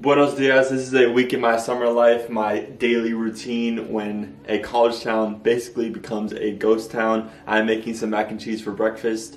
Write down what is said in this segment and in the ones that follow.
Buenos dias. This is a week in my summer life, my daily routine when a college town basically becomes a ghost town. I'm making some mac and cheese for breakfast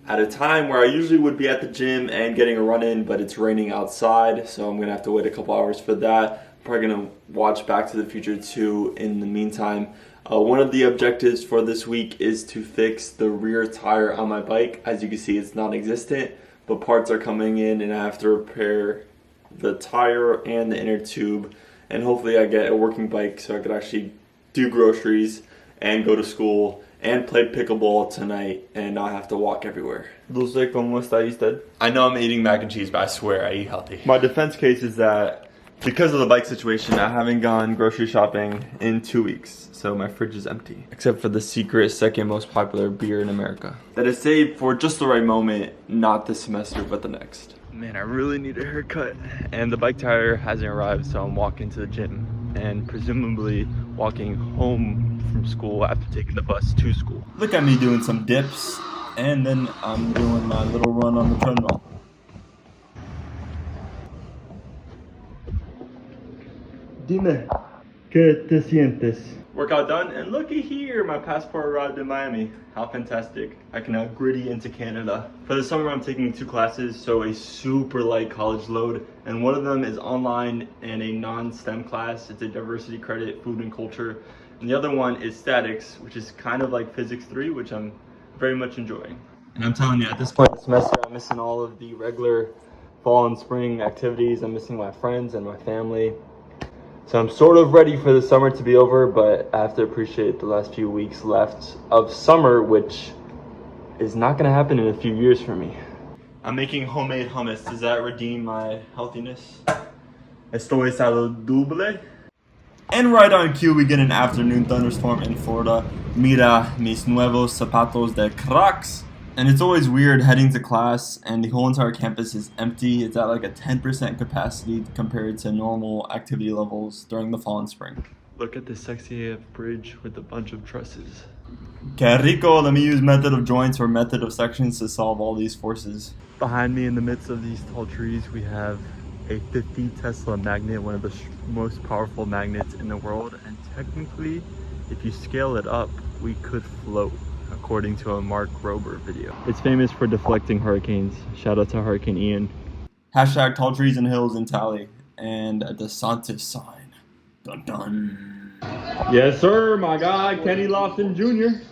at a time where I usually would be at the gym and getting a run in, but it's raining outside, so I'm going to have to wait a couple hours for that. I'm probably going to watch Back to the Future 2 in the meantime. One of the objectives for this week is to fix the rear tire on my bike. As you can see, it's non-existent, but parts are coming in and I have to repair the tire and the inner tube, and hopefully I get a working bike so I could actually do groceries and go to school and play pickleball tonight and not have to walk everywhere. Dulce, ¿cómo está usted? I know I'm eating mac and cheese, but I swear I eat healthy. My defense case is that because of the bike situation, I haven't gone grocery shopping in 2 weeks, so my fridge is empty. Except for the secret second most popular beer in America. That is saved for just the right moment, not this semester, but the next. Man, I really need a haircut. And the bike tire hasn't arrived, so I'm walking to the gym and presumably walking home from school after taking the bus to school. Look at me doing some dips, and then I'm doing my little run on the treadmill. Dime, ¿qué te sientes? Workout done, and looky here, my passport arrived in Miami. How fantastic. I can now gritty into Canada. For the summer, I'm taking 2 classes, so a super light college load, and one of them is online and a non-STEM class. It's a diversity credit, food and culture, and the other one is statics, which is kind of like physics 3, which I'm very much enjoying. And I'm telling you, at this point in the semester, I'm missing all of the regular fall and spring activities. I'm missing my friends and my family. So I'm sort of ready for the summer to be over, but I have to appreciate the last few weeks left of summer, which is not going to happen in a few years for me. I'm making homemade hummus. Does that redeem my healthiness? Estoy saludable. And right on cue, we get an afternoon thunderstorm in Florida. Mira mis nuevos zapatos de Crocs. And it's always weird heading to class and the whole entire campus is empty. It's at like a 10% capacity compared to normal activity levels during the fall and spring. Look at this sexy AF bridge with a bunch of trusses. Que rico, let me use method of joints or method of sections to solve all these forces. Behind me in the midst of these tall trees, we have a 50 Tesla magnet, one of the most powerful magnets in the world. And technically, if you scale it up, we could float, according to a Mark Rober video. It's famous for deflecting hurricanes. Shout out to Hurricane Ian. Hashtag tall trees and hills in Tally. And a DeSantis sign. Dun dun. Yes sir, my guy Kenny Lofton Jr.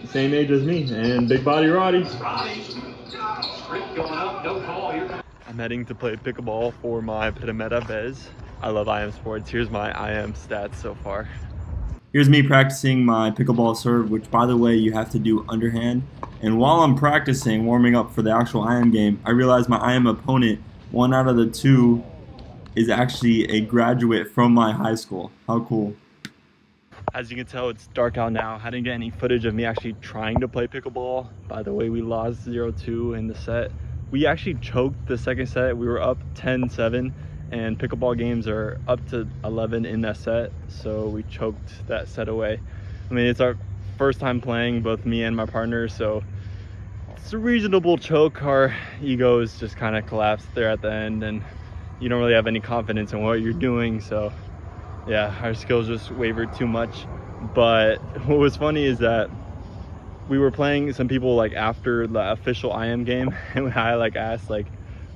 Same age as me, and Big Body Roddy. I'm heading to play pickleball for my Primera Vez. I love IM Sports. Here's my IM stats so far. Here's me practicing my pickleball serve, which by the way, you have to do underhand. And while I'm practicing, warming up for the actual IM game, I realized my IM opponent, 1 out of the 2, is actually a graduate from my high school. How cool. As you can tell, it's dark out now. I didn't get any footage of me actually trying to play pickleball. By the way, we lost 0-2 in the set. We actually choked the second set. We were up 10-7. And pickleball games are up to 11 in that set, so we choked that set away. I mean, it's our first time playing, both me and my partner, so it's a reasonable choke. Our egos just kind of collapsed there at the end, and you don't really have any confidence in what you're doing, so yeah, our skills just wavered too much. But what was funny is that we were playing some people like after the official IM game, and I like asked like,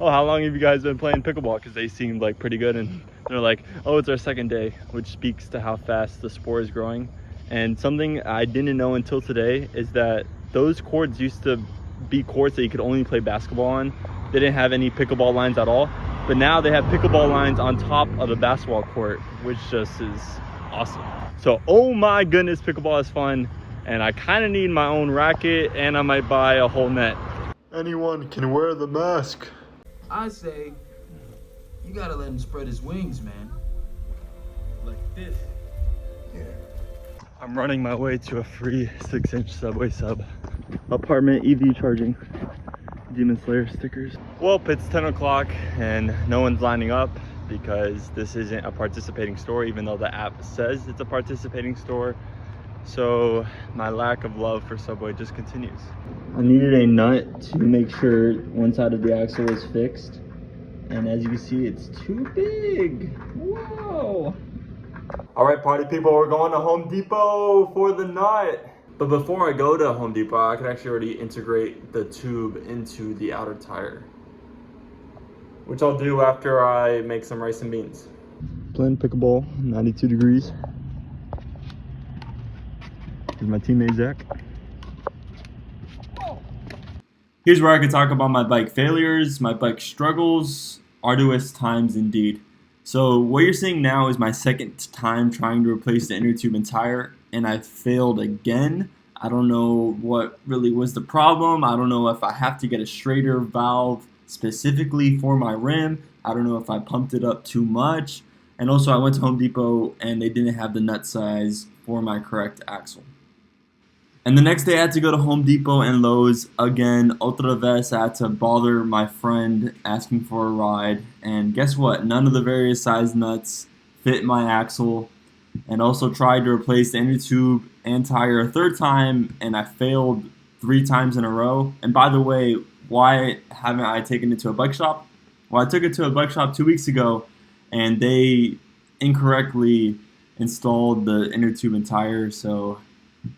oh, how long have you guys been playing pickleball? Because they seemed like pretty good, and they're like, oh, it's our second day, which speaks to how fast the sport is growing. And something I didn't know until today is that those courts used to be courts that you could only play basketball on. They didn't have any pickleball lines at all, but now they have pickleball lines on top of a basketball court, which just is awesome. So, oh my goodness, pickleball is fun, and I kind of need my own racket, and I might buy a whole net. Anyone can wear the mask. I say, you gotta let him spread his wings, man. Like this. Yeah. I'm running my way to a free 6-inch Subway sub. Apartment EV charging. Demon Slayer stickers. Well, it's 10 o'clock and no one's lining up because this isn't a participating store, even though the app says it's a participating store. So my lack of love for Subway just continues. I needed a nut to make sure one side of the axle was fixed, And as you can see, it's too big. Whoa. All right, party people, we're going to Home Depot for the nut. But before I go to Home Depot, I can actually already integrate the tube into the outer tire, which I'll do after I make some rice and beans. Playing pickleball, 92 degrees. Here's my teammate, Zach. Here's where I can talk about my bike failures, my bike struggles, arduous times indeed. So what you're seeing now is my second time trying to replace the inner tube and tire, and I failed again. I don't know what really was the problem. I don't know if I have to get a straighter valve specifically for my rim. I don't know if I pumped it up too much. And also I went to Home Depot and they didn't have the nut size for my correct axle. And the next day I had to go to Home Depot and Lowe's again. Otra vez, I had to bother my friend asking for a ride. And guess what? None of the various size nuts fit my axle. And also tried to replace the inner tube and tire a third time, and I failed 3 times in a row. And by the way, why haven't I taken it to a bike shop? Well, I took it to a bike shop 2 weeks ago, and they incorrectly installed the inner tube and tire, so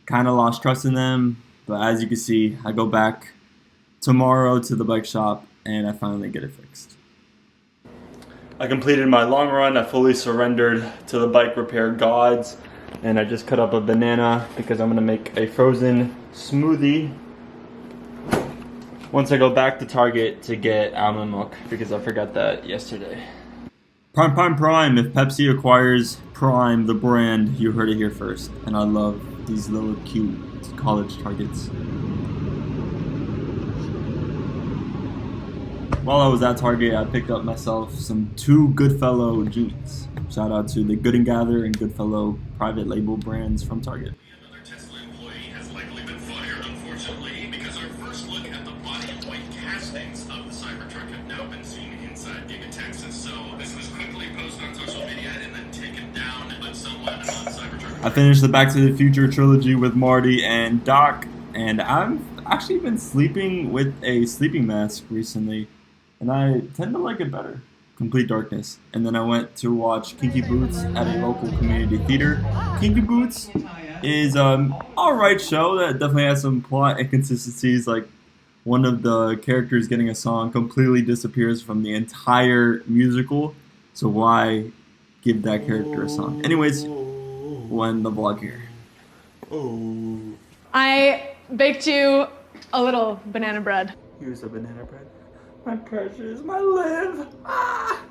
kind of lost trust in them. But as you can see, I go back tomorrow to the bike shop and I finally get it fixed. I completed my long run. I fully surrendered to the bike repair gods, and I just cut up a banana because I'm gonna make a frozen smoothie once I go back to Target to get almond milk, because I forgot that yesterday. Prime. If Pepsi acquires Prime, the brand, you heard it here first. And I love these little cute college Targets. While I was at Target, I picked up myself some 2 Goodfellow jeans. Shout out to the Good & Gather and Goodfellow private label brands from Target. Another Tesla employee has likely been fired, unfortunately, because our first look at the body and white castings of the Cybertruck have now been seen inside Giga Texas. So this was quickly posted on social media and then taken down, but someone on Cybertruck. I finished the Back to the Future trilogy with Marty and Doc, and I've actually been sleeping with a sleeping mask recently, and I tend to like it better. Complete darkness. And then I went to watch Kinky Boots at a local community theater. Kinky Boots is alright show that definitely has some plot inconsistencies, like one of the characters getting a song completely disappears from the entire musical, so why give that character a song? Anyways, we'll end the vlog here. I baked you a little banana bread. Here's a banana bread. My precious, my live. Ah!